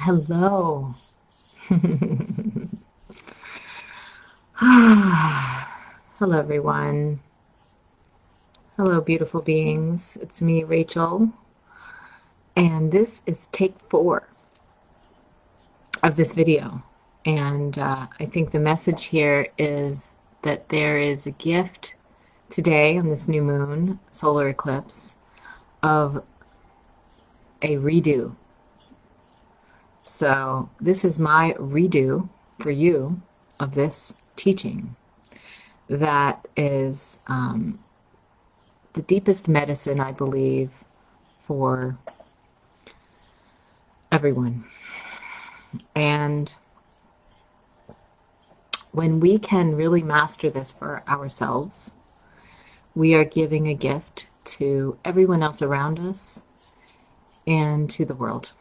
Hello. Hello, everyone. Hello, beautiful beings. It's me, Rachel, and this is take 4 of this video. And I think the message here is that there is a gift today on this new moon solar eclipse of a redo. So this is my redo for you of this teaching that is the deepest medicine, I believe, for everyone. And when we can really master this for ourselves, we are giving a gift to everyone else around us and to the world.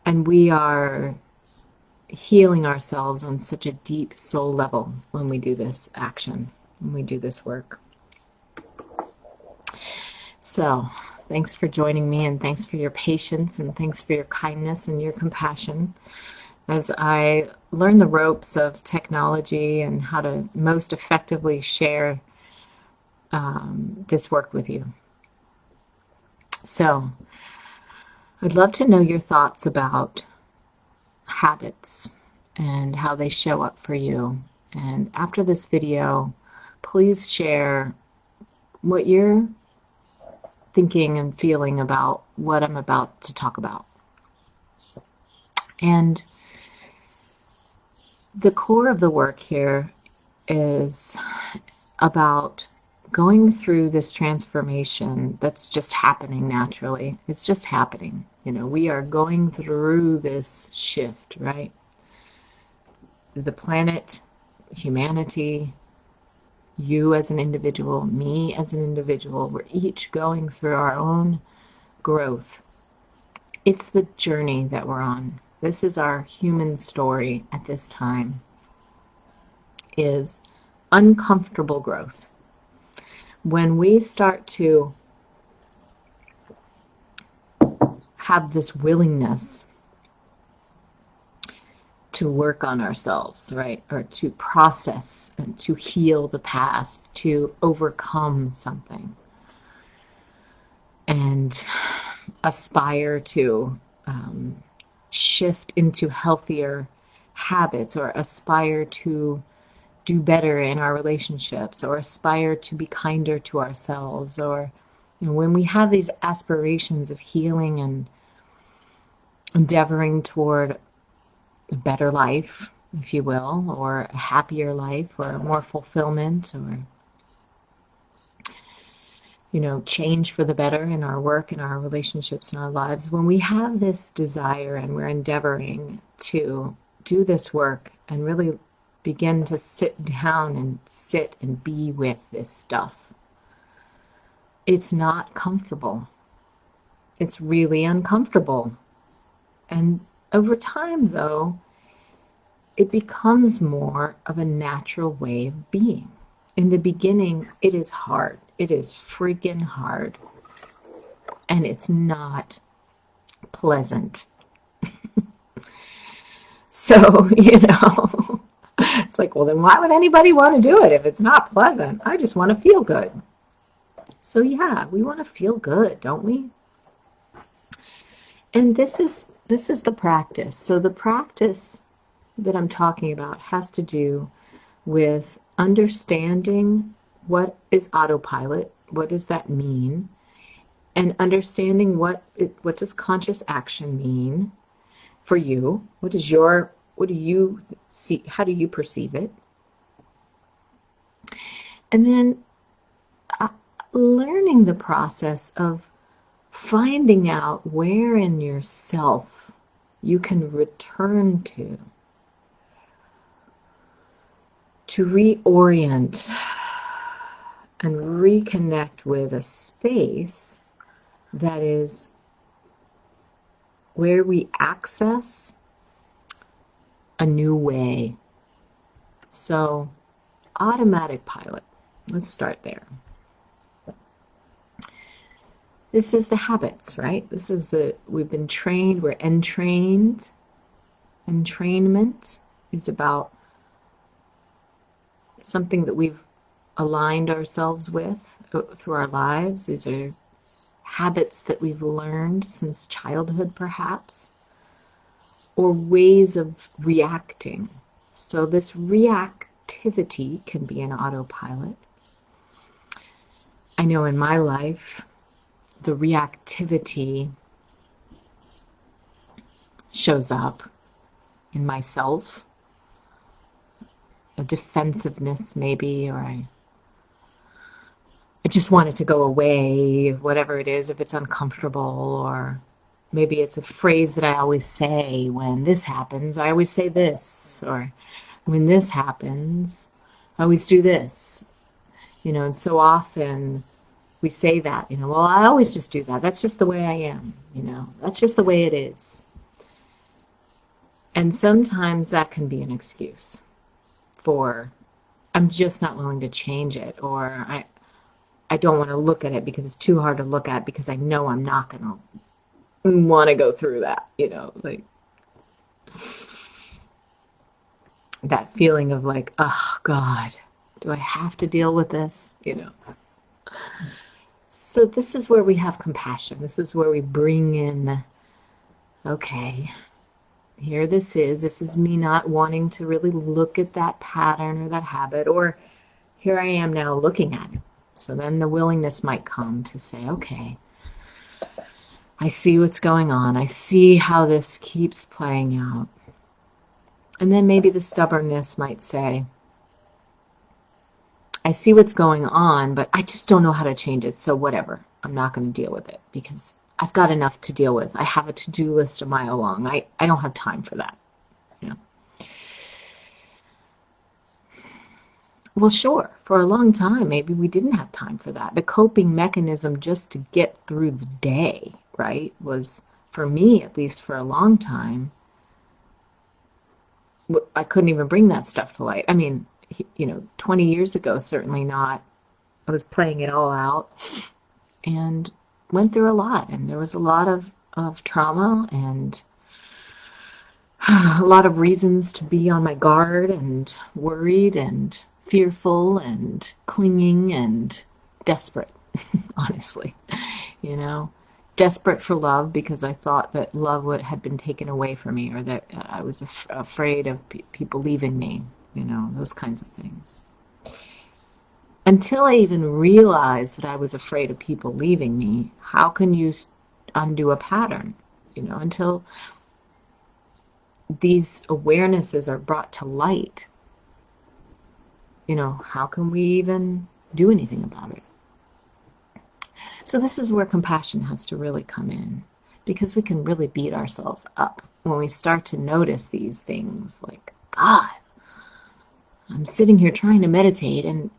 And we are healing ourselves on such a deep soul level when we do this action, when we do this work. So, thanks for joining me, and thanks for your patience, and thanks for your kindness and your compassion as I learn the ropes of technology and how to most effectively share this work with you. So, I'd love to know your thoughts about habits and how they show up for you. And after this video, please share what you're thinking and feeling about what I'm about to talk about. And the core of the work here is about going through this transformation that's just happening naturally. It's just happening. You know, we are going through this shift, right? The planet, humanity, you as an individual, me as an individual, we're each going through our own growth. It's the journey that we're on. This is our human story at this time, is uncomfortable growth. When we start to have this willingness to work on ourselves, right? Or to process and to heal the past, to overcome something, and aspire to shift into healthier habits, or aspire to do better in our relationships, or aspire to be kinder to ourselves, or when we have these aspirations of healing and endeavoring toward a better life, if you will, or a happier life, or more fulfillment, or change for the better in our work, in our relationships, in our lives. When we have this desire and we're endeavoring to do this work and really begin to sit down and sit and be with this stuff, it's not comfortable. It's really uncomfortable. And over time, though, it becomes more of a natural way of being. In the beginning, it is hard. It is freaking hard. And it's not pleasant. So, it's like, well, then why would anybody want to do it if it's not pleasant? I just want to feel good. So yeah, we want to feel good, don't we? And this is the practice. So the practice that I'm talking about has to do with understanding what is autopilot, what does that mean, and understanding what does conscious action mean for you. What do you see? How do you perceive it? And then learning the process of finding out where in yourself you can return to reorient and reconnect with a space that is where we access a new way. So, automatic pilot. Let's start there. This is the habits, right? This is we've been trained, we're entrained. Entrainment is about something that we've aligned ourselves with through our lives. These are habits that we've learned since childhood, perhaps, or ways of reacting. So this reactivity can be an autopilot. I know in my life, the reactivity shows up in myself, a defensiveness maybe, or I just want it to go away, whatever it is, if it's uncomfortable, or maybe it's a phrase that I always say when this happens, I always say this, or when this happens, I always do this, and so often we say that, well, I always just do that. That's just the way I am, that's just the way it is. And sometimes that can be an excuse for, I'm just not willing to change it, or I don't want to look at it because it's too hard to look at because I know I'm not going to want to go through that, like that feeling of like, oh God, do I have to deal with this, So this is where we have compassion. This is where we bring in, okay, here this is me not wanting to really look at that pattern or that habit, or here I am now looking at it. So then the willingness might come to say, okay, I see what's going on. I see how this keeps playing out. And then maybe the stubbornness might say, I see what's going on, but I just don't know how to change it. So whatever, I'm not going to deal with it because I've got enough to deal with. I have a to-do list a mile long. I don't have time for that. Well, sure, for a long time, maybe we didn't have time for that. The coping mechanism just to get through the day, right, was, for me, at least for a long time, I couldn't even bring that stuff to light. I mean, 20 years ago, certainly not. I was playing it all out and went through a lot. And there was a lot of trauma and a lot of reasons to be on my guard and worried and fearful and clinging and desperate, honestly, desperate for love because I thought that love had been taken away from me, or that I was afraid of people leaving me, those kinds of things. Until I even realized that I was afraid of people leaving me, how can you undo a pattern? Until these awarenesses are brought to light, how can we even do anything about it? So this is where compassion has to really come in, because we can really beat ourselves up when we start to notice these things like, God, I'm sitting here trying to meditate and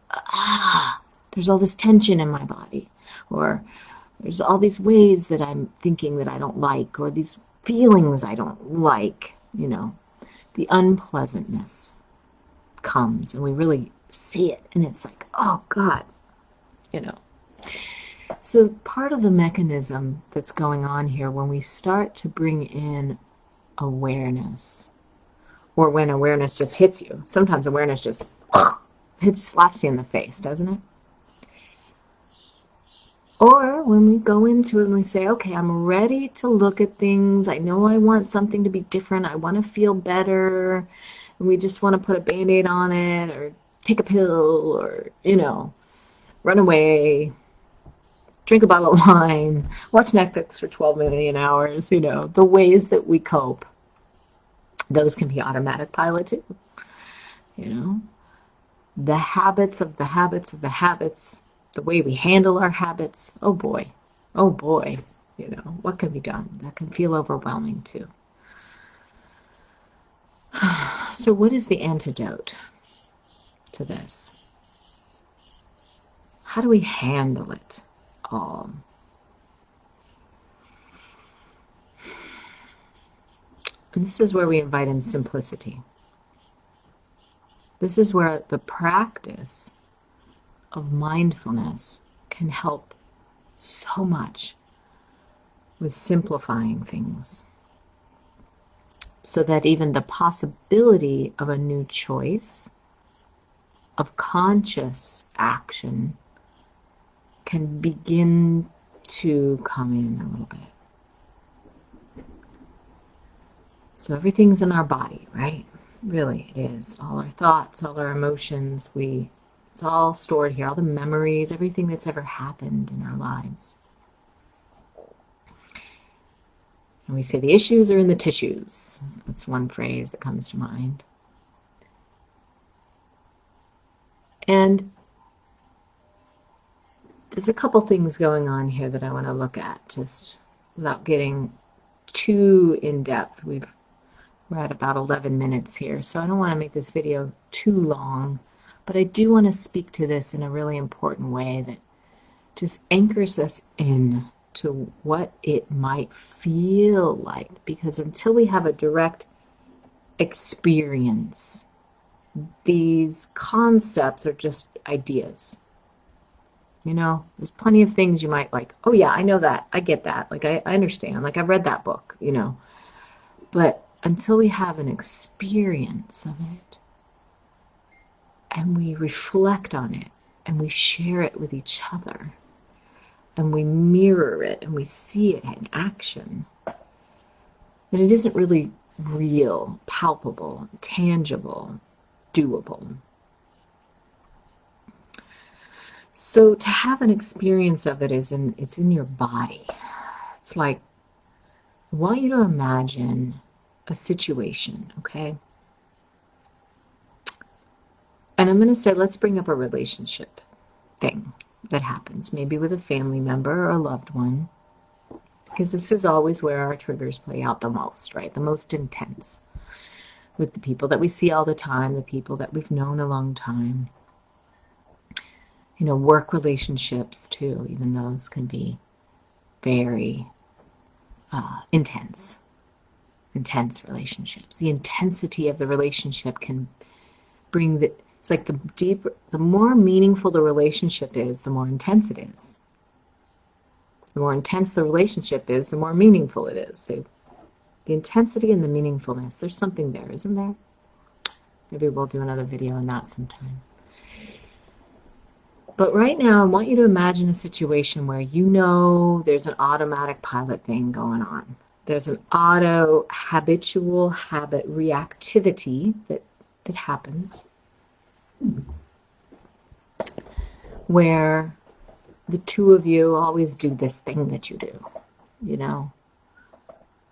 there's all this tension in my body, or there's all these ways that I'm thinking that I don't like, or these feelings I don't like, the unpleasantness comes and we really see it and it's like, oh God, So part of the mechanism that's going on here, when we start to bring in awareness, or when awareness just hits you, sometimes awareness just slaps you in the face, doesn't it? Or when we go into it and we say, okay, I'm ready to look at things. I know I want something to be different. I want to feel better. And we just want to put a Band-Aid on it, or take a pill, or, run away, drink a bottle of wine, watch Netflix for 12 million hours, the ways that we cope. Those can be automatic pilot too, The habits of the habits of the habits, the way we handle our habits, oh boy, what can be done? That can feel overwhelming too. So what is the antidote to this? How do we handle it all? And this is where we invite in simplicity. This is where the practice of mindfulness can help so much. with simplifying things so that even the possibility of a new choice, of conscious action, can begin to come in a little bit. So everything's in our body, right? Really, it is. All our thoughts, all our emotions, it's all stored here, all the memories, everything that's ever happened in our lives. And we say the issues are in the tissues. That's one phrase that comes to mind. And there's a couple things going on here that I want to look at, just without getting too in depth. We're at about 11 minutes here, so I don't want to make this video too long, but I do want to speak to this in a really important way that just anchors us in to what it might feel like, because until we have a direct experience, these concepts are just ideas. You know, there's plenty of things you might like, oh yeah, I know that, I get that, like I understand, like I've read that book, you know. But until we have an experience of it, and we reflect on it, and we share it with each other, and we mirror it, and we see it in action, then it isn't really real, palpable, tangible, doable. So to have an experience of it it's in your body. It's like, I want you to imagine a situation, okay? And I'm going to say, let's bring up a relationship thing that happens, maybe with a family member or a loved one, because this is always where our triggers play out the most, right? The most intense, with the people that we see all the time, the people that we've known a long time. You know, work relationships too, even those can be very intense relationships. The intensity of the relationship can bring it's like the more meaningful the relationship is, the more intense it is. The more intense the relationship is, the more meaningful it is. So the intensity and the meaningfulness, there's something there, isn't there? Maybe we'll do another video on that sometime. But right now, I want you to imagine a situation where you know there's an automatic pilot thing going on. There's an habitual habit reactivity that happens, where the two of you always do this thing that you do, you know,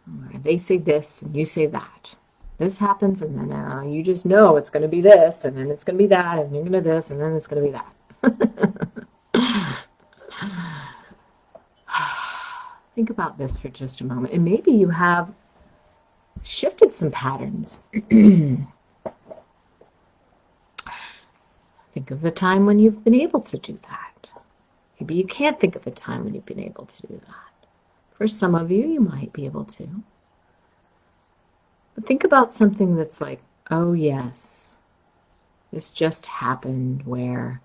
where they say this and you say that. This happens, and then you just know it's going to be this, and then it's going to be that, and you're going to this, and then it's going to be that. Think about this for just a moment, and maybe you have shifted some patterns. Think of a time when you've been able to do that. Maybe you can't think of a time when you've been able to do that. For some of you, you might be able to. But think about something that's like, oh yes, this just happened where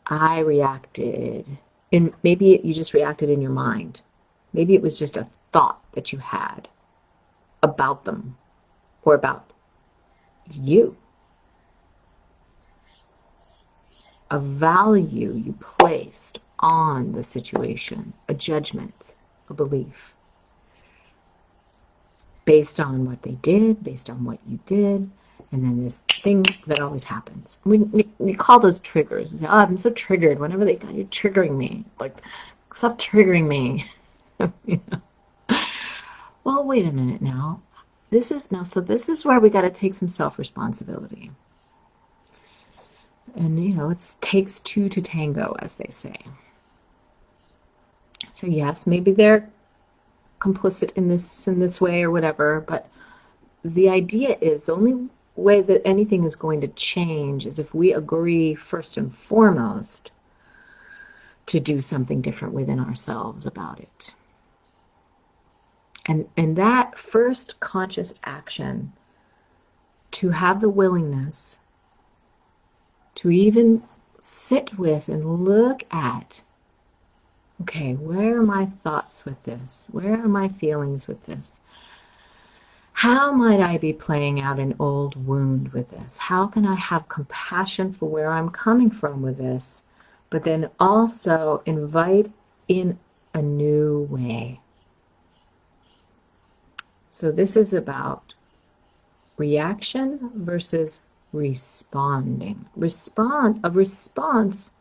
I reacted, and maybe you just reacted in your mind. Maybe it was just a thought that you had about them or about you. A value you placed on the situation, a judgment, a belief, based on what they did, based on what you did, and then this thing that always happens. We call those triggers. We say, oh, I'm so triggered. Whenever you're triggering me. Like, stop triggering me. You know? Well, wait a minute now. So this is where we got to take some self-responsibility. And, you know, it takes two to tango, as they say. So yes, maybe they're complicit in this way or whatever, but the idea is the only way that anything is going to change is if we agree first and foremost to do something different within ourselves about it. And that first conscious action, to have the willingness to even sit with and look at Okay, where are my thoughts with this? Where are my feelings with this? How might I be playing out an old wound with this? How can I have compassion for where I'm coming from with this, but then also invite in a new way? So this is about reaction versus responding. A response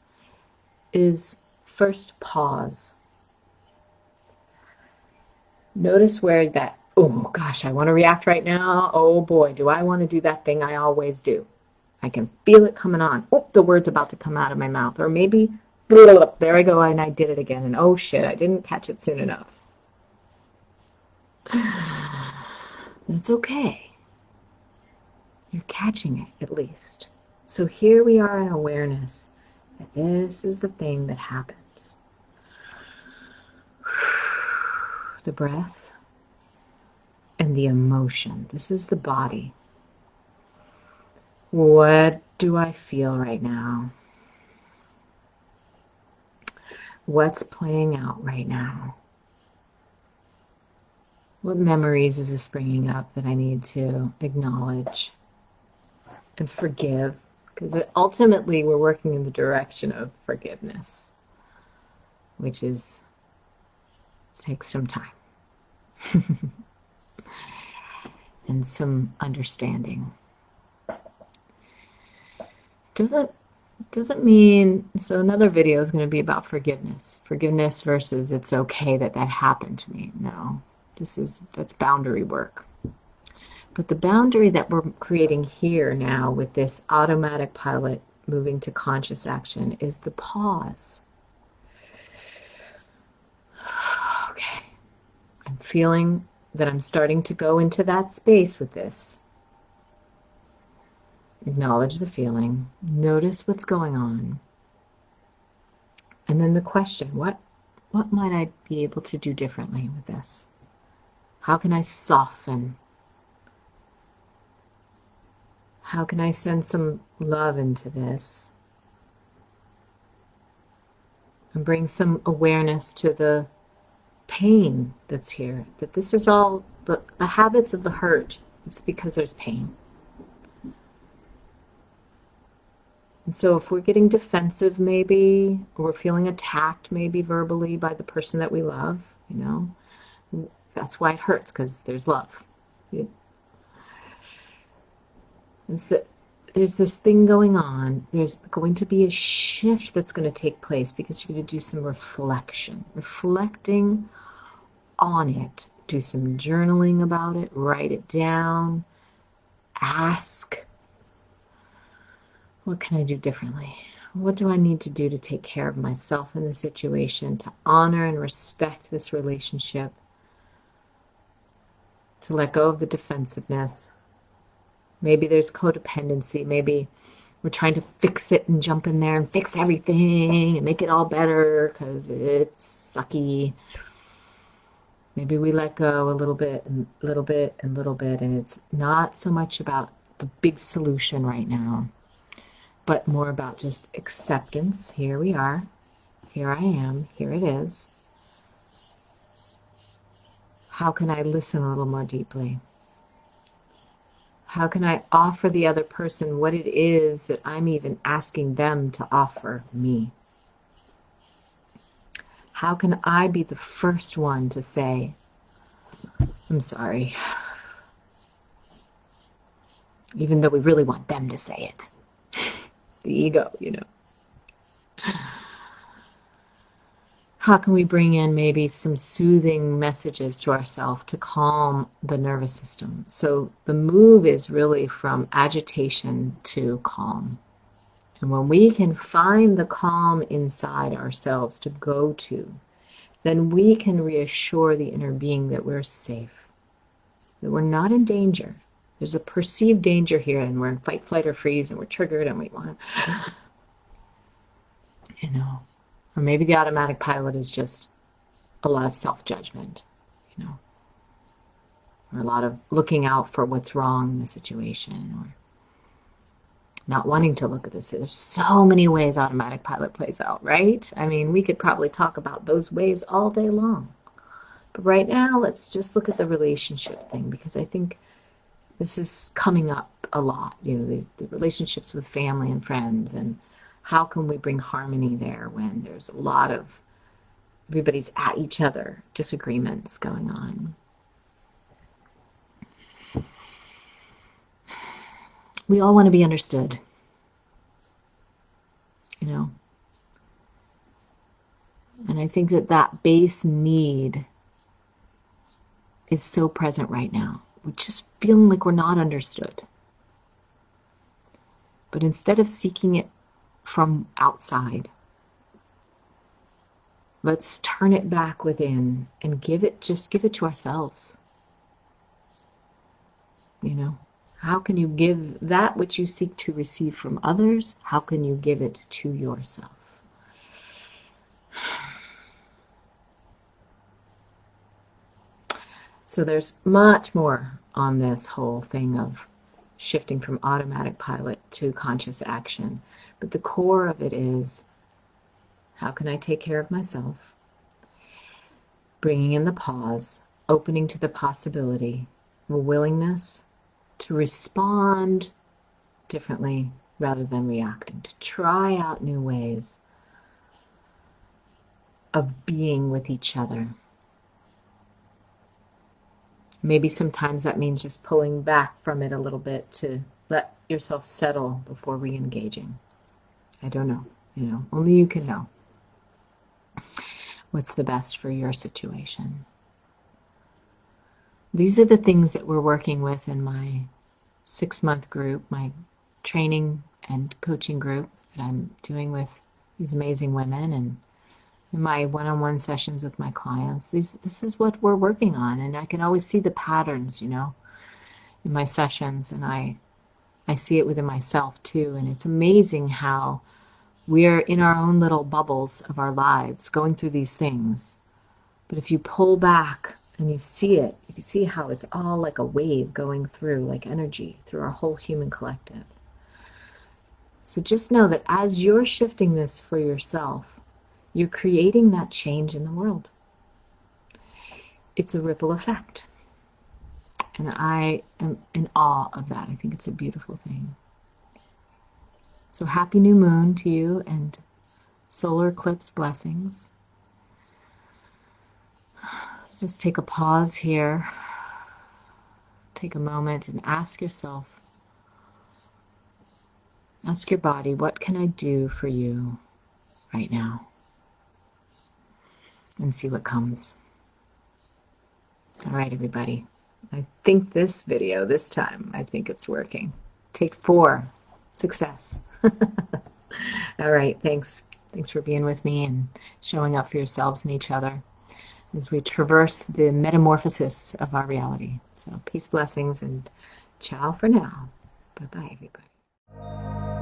is first pause. Notice where that, oh gosh, I want to react right now. Oh boy, do I want to do that thing I always do. I can feel it coming on. Oh, the word's about to come out of my mouth. Or maybe, there I go, and I did it again. And oh shit, I didn't catch it soon enough. That's okay. You're catching it, at least. So here we are in awareness that this is the thing that happens. The breath and the emotion. This is the body. What do I feel right now? What's playing out right now? What memories is this bringing up that I need to acknowledge and forgive? Because ultimately we're working in the direction of forgiveness, which takes some time and some understanding. Doesn't mean, so another video is going to be about forgiveness. Forgiveness versus it's okay that happened to me. No, that's boundary work. But the boundary that we're creating here now with this automatic pilot moving to conscious action is the pause. Okay, I'm feeling that I'm starting to go into that space with this. Acknowledge the feeling. Notice what's going on. And then the question, what might I be able to do differently with this? How can I soften? How can I send some love into this? And bring some awareness to the pain that's here. That this is all the habits of the hurt. It's because there's pain. And so if we're getting defensive maybe, or we're feeling attacked maybe verbally by the person that we love, that's why it hurts, because there's love. And so there's this thing going on. There's going to be a shift that's going to take place because you're going to do some reflection. Reflecting on it. Do some journaling about it. Write it down. Ask, what can I do differently? What do I need to do to take care of myself in this situation, to honor and respect this relationship, to let go of the defensiveness? Maybe there's codependency. Maybe we're trying to fix it and jump in there and fix everything and make it all better because it's sucky. Maybe we let go a little bit and little bit and little bit, and it's not so much about the big solution right now, but more about just acceptance. Here we are. Here I am. Here it is. How can I listen a little more deeply? How can I offer the other person what it is that I'm even asking them to offer me? How can I be the first one to say, I'm sorry, even though we really want them to say it? The ego, How can we bring in maybe some soothing messages to ourselves to calm the nervous system? So the move is really from agitation to calm. And when we can find the calm inside ourselves to go to, then we can reassure the inner being that we're safe, that we're not in danger. There's a perceived danger here, and we're in fight, flight, or freeze, and we're triggered, and we want to, Or maybe the automatic pilot is just a lot of self-judgment, or a lot of looking out for what's wrong in the situation, not wanting to look at this. There's so many ways automatic pilot plays out, right? I mean, we could probably talk about those ways all day long. But right now, let's just look at the relationship thing, because I think this is coming up a lot, you know, the relationships with family and friends, and how can we bring harmony there when there's a lot of everybody's at each other, disagreements going on. We all want to be understood, you know. And I think that that base need is so present right now. We're just feeling like we're not understood. But instead of seeking it from outside, let's turn it back within and just give it to ourselves. You know, how can you give that which you seek to receive from others? How can you give it to yourself? So there's much more on this whole thing of shifting from automatic pilot to conscious action. But the core of it is, how can I take care of myself? Bringing in the pause, opening to the possibility, a willingness to respond differently rather than reacting, to try out new ways of being with each other. Maybe sometimes that means just pulling back from it a little bit to let yourself settle before re-engaging. I don't know, you know, only you can know what's the best for your situation. These are the things that we're working with in my 6-month group, my training and coaching group that I'm doing with these amazing women, and in my one-on-one sessions with my clients. This is what we're working on, and I can always see the patterns, you know, in my sessions, and I see it within myself too. And it's amazing how we're in our own little bubbles of our lives going through these things. But if you pull back and you see it, you can see how it's all like a wave going through, like energy, through our whole human collective. So just know that as you're shifting this for yourself, you're creating that change in the world. It's a ripple effect. And I am in awe of that. I think it's a beautiful thing. So happy new moon to you, and solar eclipse blessings. Just take a pause here. Take a moment and ask yourself, ask your body, what can I do for you right now? And see what comes. All right, everybody. I think this video, this time, I think it's working. Take 4. Success. All right, thanks. Thanks for being with me and showing up for yourselves and each other as we traverse the metamorphosis of our reality. So peace, blessings, and ciao for now. Bye-bye, everybody.